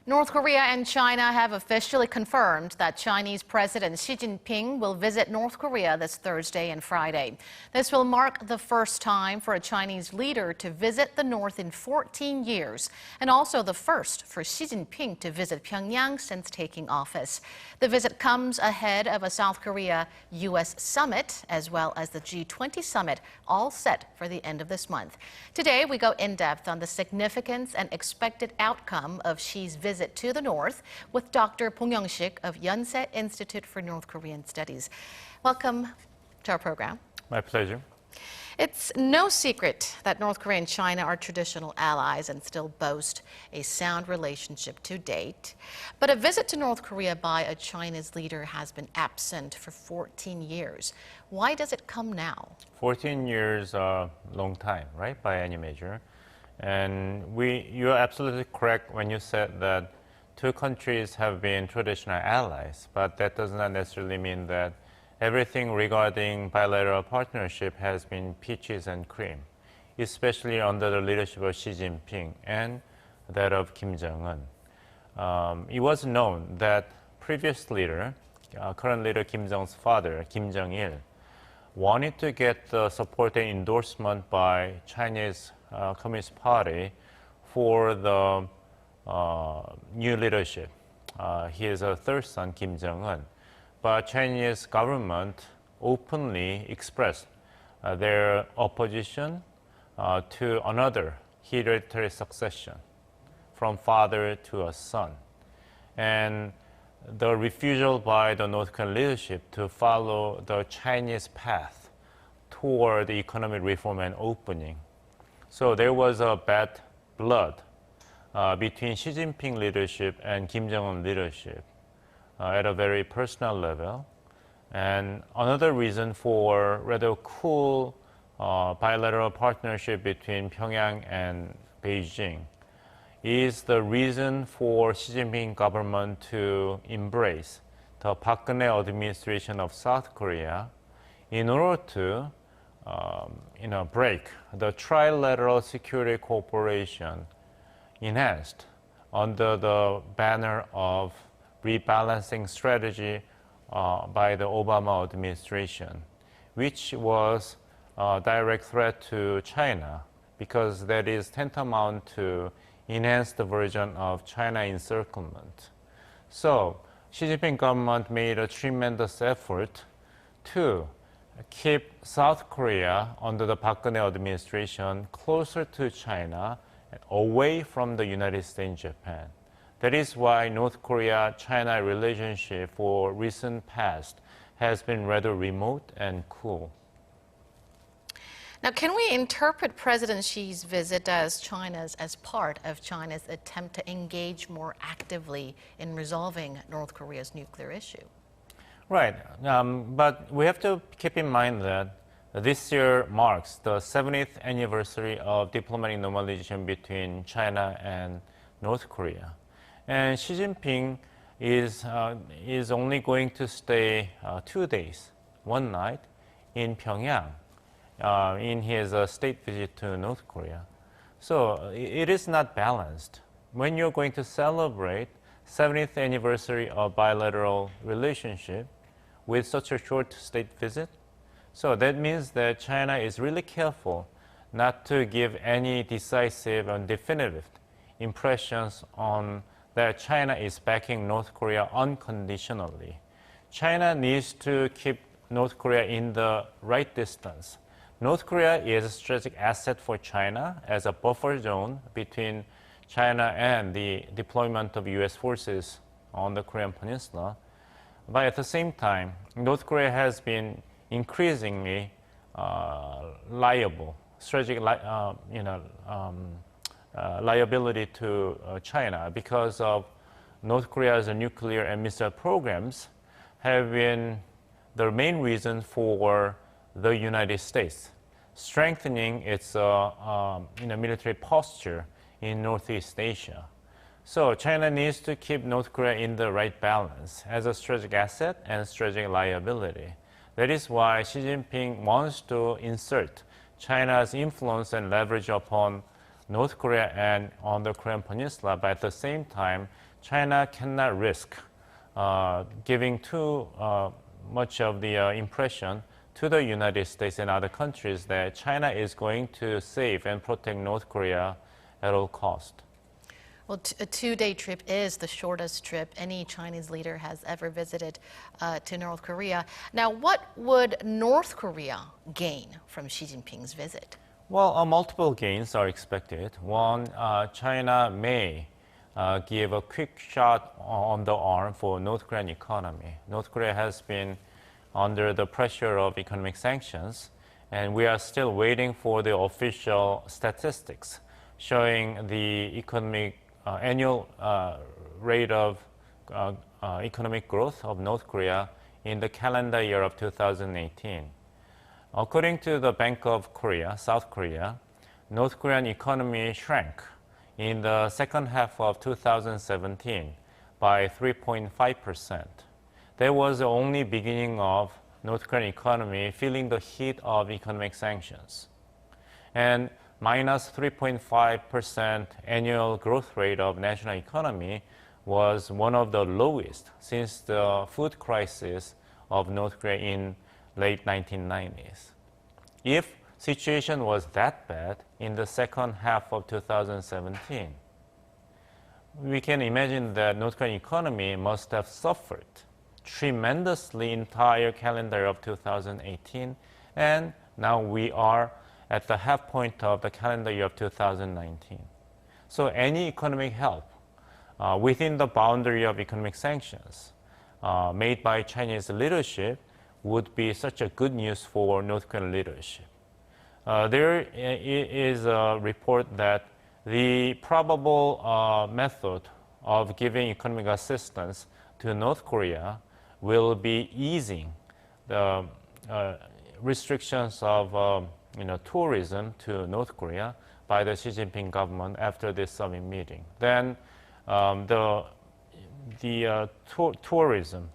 North Korea and China have officially confirmed that Chinese President Xi Jinping will visit North Korea this Thursday and Friday. This will mark the first time for a Chinese leader to visit the North in 14 years, and also the first for Xi Jinping to visit Pyeongyang since taking office. The visit comes ahead of a South Korea-U.S. summit, as well as the G20 summit, all set for the end of this month. Today, we go in-depth on the significance and expected outcome of Xi's visit to the North with Dr. Bong Young-shik of Yonsei Institute for North Korean Studies. Welcome to our program. My pleasure. It's no secret that North Korea and China are traditional allies and still boast a sound relationship to date. But a visit to North Korea by a Chinese leader has been absent for 14 years. Why does it come now? 14 years, a long time, right, by any measure. And you're absolutely correct when you said that two countries have been traditional allies, but that does not necessarily mean that everything regarding bilateral partnership has been peaches and cream, especially under the leadership of Xi Jinping and that of Kim Jong-un. It was known that previous leader, current leader Kim Jong's father, Kim Jong-il, wanted to get the support and endorsement by Chinese Communist Party for the new leadership. His third son, Kim Jong-un. But Chinese government openly expressed their opposition to another hereditary succession from father to a son. And the refusal by the North Korean leadership to follow the Chinese path toward the economic reform and opening. So there was a bad blood between Xi Jinping leadership and Kim Jong-un leadership at a very personal level. And another reason for rather cool bilateral partnership between Pyongyang and Beijing is the reason for Xi Jinping government to embrace the Park Geun-hye administration of South Korea in order to break the trilateral security cooperation enhanced under the banner of rebalancing strategy by the Obama administration, which was a direct threat to China because that is tantamount to enhanced version of China encirclement. So Xi Jinping government made a tremendous effort to keep South Korea under the Park Geun-hye administration closer to China, away from the United States and Japan. That is why North Korea-China relationship for recent past has been rather remote and cool. Now, can we interpret President Xi's visit as part of China's attempt to engage more actively in resolving North Korea's nuclear issue? Right, but we have to keep in mind that this year marks the 70th anniversary of diplomatic normalization between China and North Korea. And Xi Jinping is only going to stay 2 days, one night, in Pyongyang in his state visit to North Korea. So it is not balanced. When you're going to celebrate 70th anniversary of bilateral relationship with such a short state visit, so that means that China is really careful not to give any decisive and definitive impressions on that China is backing North Korea unconditionally. China needs to keep North Korea in the right distance. North Korea is a strategic asset for China as a buffer zone between China and the deployment of U.S. forces on the Korean Peninsula. But at the same time, North Korea has been increasingly liable, strategic liability to China because of North Korea's nuclear and missile programs have been the main reason for the United States strengthening its military posture in Northeast Asia. So China needs to keep North Korea in the right balance as a strategic asset and strategic liability. That is why Xi Jinping wants to insert China's influence and leverage upon North Korea and on the Korean Peninsula, but at the same time, China cannot risk giving too much of the impression to the United States and other countries that China is going to save and protect North Korea at all cost. Well, a two-day trip is the shortest trip any Chinese leader has ever visited to North Korea. Now, what would North Korea gain from Xi Jinping's visit? Well, multiple gains are expected. One, China may give a quick shot on the arm for North Korean economy. North Korea has been under the pressure of economic sanctions, and we are still waiting for the official statistics showing the economic annual rate of economic growth of North Korea in the calendar year of 2018. According to the Bank of Korea, South Korea, North Korean economy shrank in the second half of 2017 by 3.5%. That was the only beginning of North Korean economy feeling the heat of economic sanctions. And minus 3.5% annual growth rate of national economy was one of the lowest since the food crisis of North Korea in late 1990s. If situation was that bad in the second half of 2017, we can imagine that North Korean economy must have suffered tremendously entire calendar of 2018, and now we are at the half point of the calendar year of 2019. So any economic help within the boundary of economic sanctions made by Chinese leadership would be such a good news for North Korean leadership. There is a report that the probable method of giving economic assistance to North Korea will be easing the restrictions of tourism to North Korea by the Xi Jinping government after this summit meeting. Then the tourism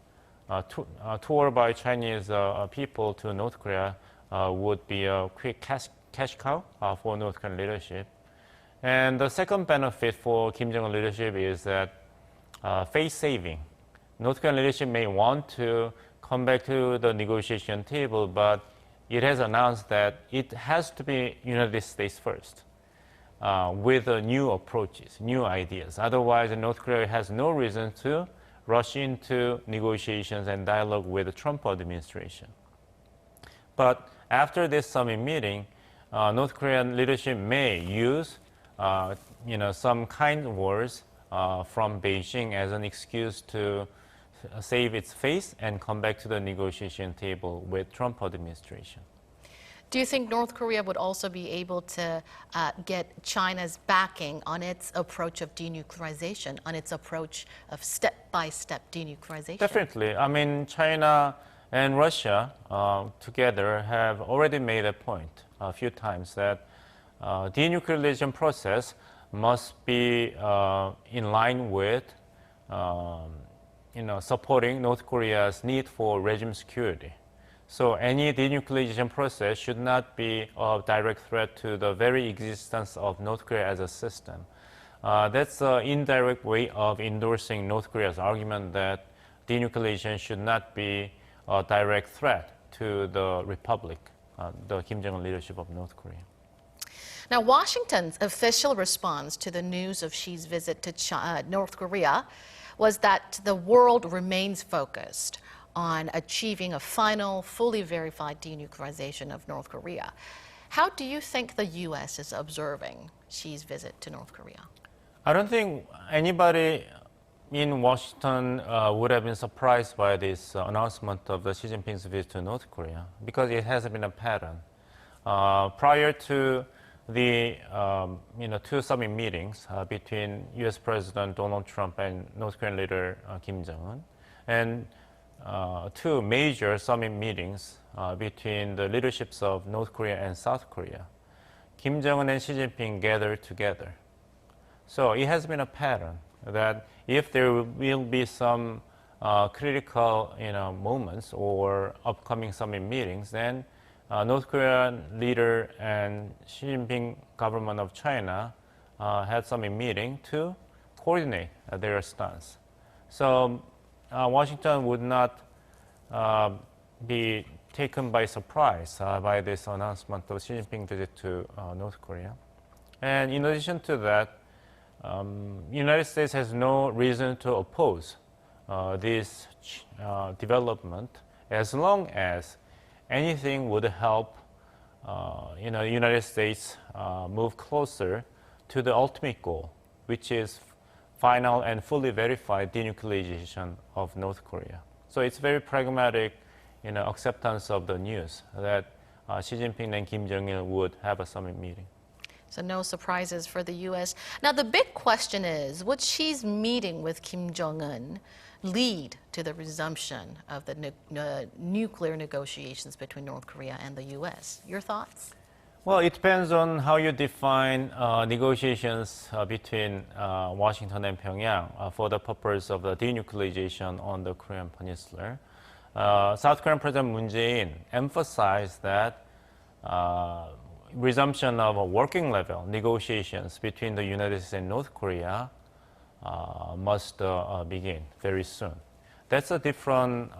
tour by Chinese people to North Korea would be a quick cash cow for North Korean leadership. And the second benefit for Kim Jong-un leadership is that face saving. North Korean leadership may want to come back to the negotiation table, but it has announced that it has to be United States first with new approaches, new ideas. Otherwise, North Korea has no reason to rush into negotiations and dialogue with the Trump administration. But after this summit meeting, North Korean leadership may use some kind words from Beijing as an excuse to save its face and come back to the negotiation table with Trump administration. Do you think North Korea would also be able to get China's backing on its approach of denuclearization, on its approach of step-by-step denuclearization? Definitely. I mean, China and Russia together have already made a point a few times that denuclearization process must be in line with supporting North Korea's need for regime security. So any denuclearization process should not be a direct threat to the very existence of North Korea as a system. That's an indirect way of endorsing North Korea's argument that denuclearization should not be a direct threat to the republic, the Kim Jong-un leadership of North Korea. Now, Washington's official response to the news of Xi's visit to North Korea was that the world remains focused on achieving a final, fully verified denuclearization of North Korea. How do you think the U.S. is observing Xi's visit to North Korea? I don't think anybody in Washington would have been surprised by this announcement of the Xi Jinping's visit to North Korea because it has been a pattern. Prior to the two summit meetings between U.S. President Donald Trump and North Korean leader Kim Jong-un, and two major summit meetings between the leaderships of North Korea and South Korea, Kim Jong-un and Xi Jinping gathered together. So it has been a pattern that if there will be some critical moments or upcoming summit meetings, then North Korean leader and Xi Jinping government of China had some meeting to coordinate their stance. So Washington would not be taken by surprise by this announcement of Xi Jinping visit to North Korea. And in addition to that, United States has no reason to oppose this development as long as anything would help the United States move closer to the ultimate goal, which is final and fully verified denuclearization of North Korea. So it's very pragmatic acceptance of the news that Xi Jinping and Kim Jong-il would have a summit meeting. So no surprises for the U.S. Now, the big question is, would Xi's meeting with Kim Jong-un lead to the resumption of the nuclear negotiations between North Korea and the U.S.? Your thoughts? Well, it depends on how you define negotiations between Washington and Pyongyang for the purpose of the denuclearization on the Korean Peninsula. South Korean President Moon Jae-in emphasized that resumption of working level negotiations between the United States and North Korea must begin very soon. That's a different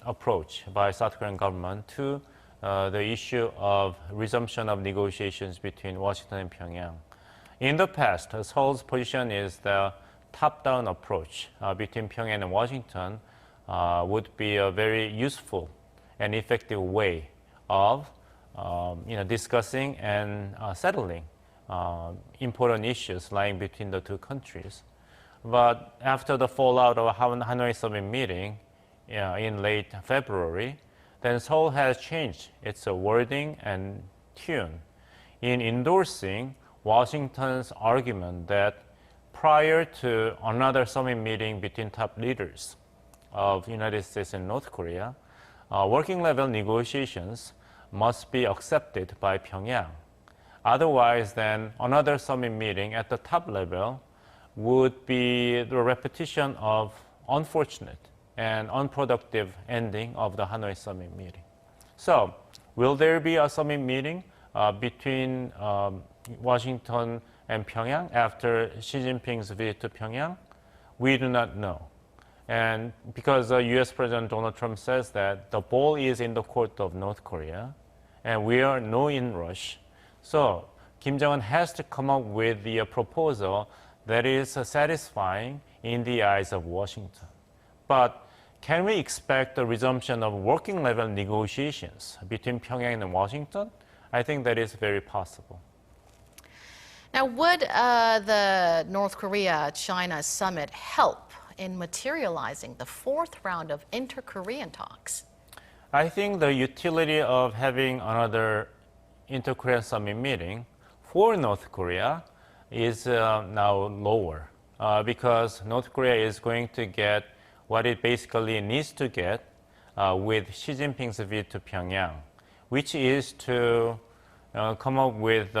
approach by South Korean government to the issue of resumption of negotiations between Washington and Pyongyang. In the past, Seoul's position is the top-down approach between Pyongyang and Washington would be a very useful and effective way of discussing and settling important issues lying between the two countries. But after the fallout of Hanoi summit meeting in late February, then Seoul has changed its wording and tune in endorsing Washington's argument that prior to another summit meeting between top leaders of United States and North Korea, working level negotiations must be accepted by Pyongyang. Otherwise, then another summit meeting at the top level would be the repetition of unfortunate and unproductive ending of the Hanoi summit meeting. So, will there be a summit meeting between Washington and Pyongyang after Xi Jinping's visit to Pyongyang? We do not know. And because US President Donald Trump says that the ball is in the court of North Korea, and we are no in rush, so Kim Jong-un has to come up with the proposal that is satisfying in the eyes of Washington. But can we expect the resumption of working level negotiations between Pyongyang and Washington? I think that is very possible. Now, would the North Korea-China summit help in materializing the fourth round of inter-Korean talks? I think the utility of having another inter-Korean summit meeting for North Korea is now lower because North Korea is going to get what it basically needs to get with Xi Jinping's visit to Pyongyang, which is to come up with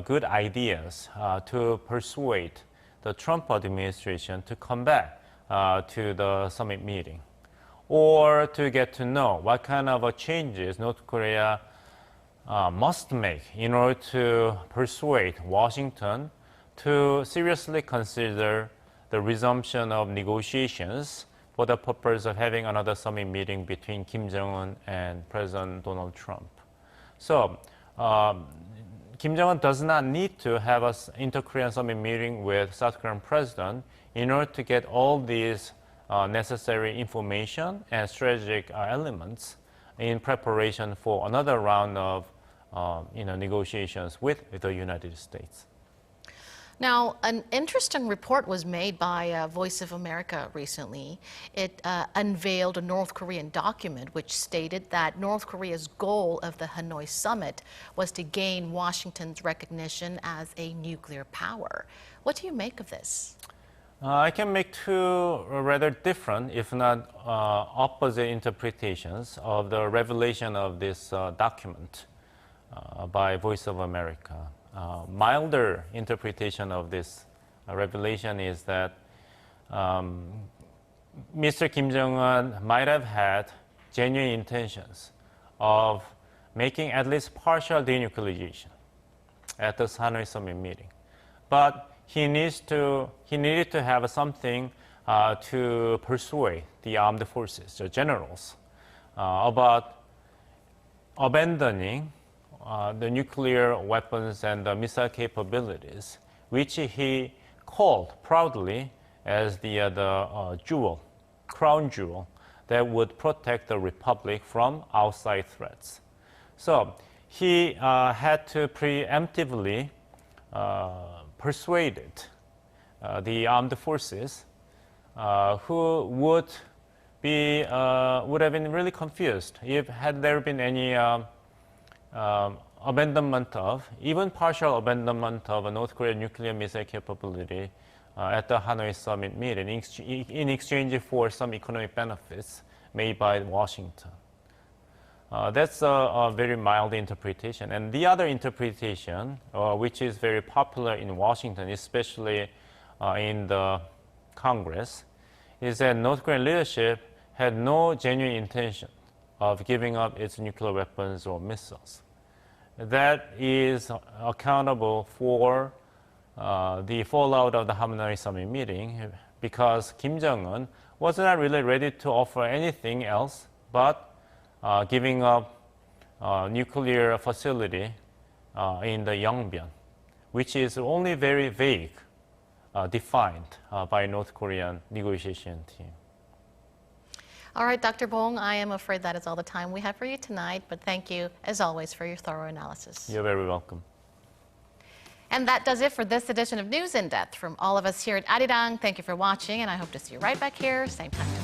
good ideas to persuade the Trump administration to come back to the summit meeting, or to get to know what kind of changes North Korea must make in order to persuade Washington to seriously consider the resumption of negotiations for the purpose of having another summit meeting between Kim Jong-un and President Donald Trump. So, Kim Jong-un does not need to have an inter-Korean summit meeting with South Korean president in order to get all these necessary information and strategic elements in preparation for another round of negotiations with the United States. Now, an interesting report was made by Voice of America recently. It unveiled a North Korean document which stated that North Korea's goal of the Hanoi summit was to gain Washington's recognition as a nuclear power. What do you make of this? I can make two rather different, if not opposite interpretations of the revelation of this document by Voice of America. Milder interpretation of this revelation is that Mr. Kim Jong-un might have had genuine intentions of making at least partial denuclearization at the Hanoi summit meeting. But he needed to have something to persuade the armed forces, the generals, about abandoning the nuclear weapons and the missile capabilities, which he called proudly as the jewel, crown jewel, that would protect the republic from outside threats. So he had to preemptively persuade the armed forces, who would have been really confused if had there been any abandonment of, even partial abandonment of a North Korean nuclear missile capability at the Hanoi summit meeting in exchange for some economic benefits made by Washington. That's a very mild interpretation. And the other interpretation, which is very popular in Washington, especially in the Congress, is that North Korean leadership had no genuine intention of giving up its nuclear weapons or missiles. That is accountable for the fallout of the Hanoi summit meeting, because Kim Jong-un was not really ready to offer anything else but giving up nuclear facility in the Yongbyon, which is only very vague, defined by North Korean negotiation team. All right, Dr. Bong, I am afraid that is all the time we have for you tonight, but thank you, as always, for your thorough analysis. You're very welcome. And that does it for this edition of News in Depth. From all of us here at Arirang, thank you for watching, and I hope to see you right back here, same time tomorrow.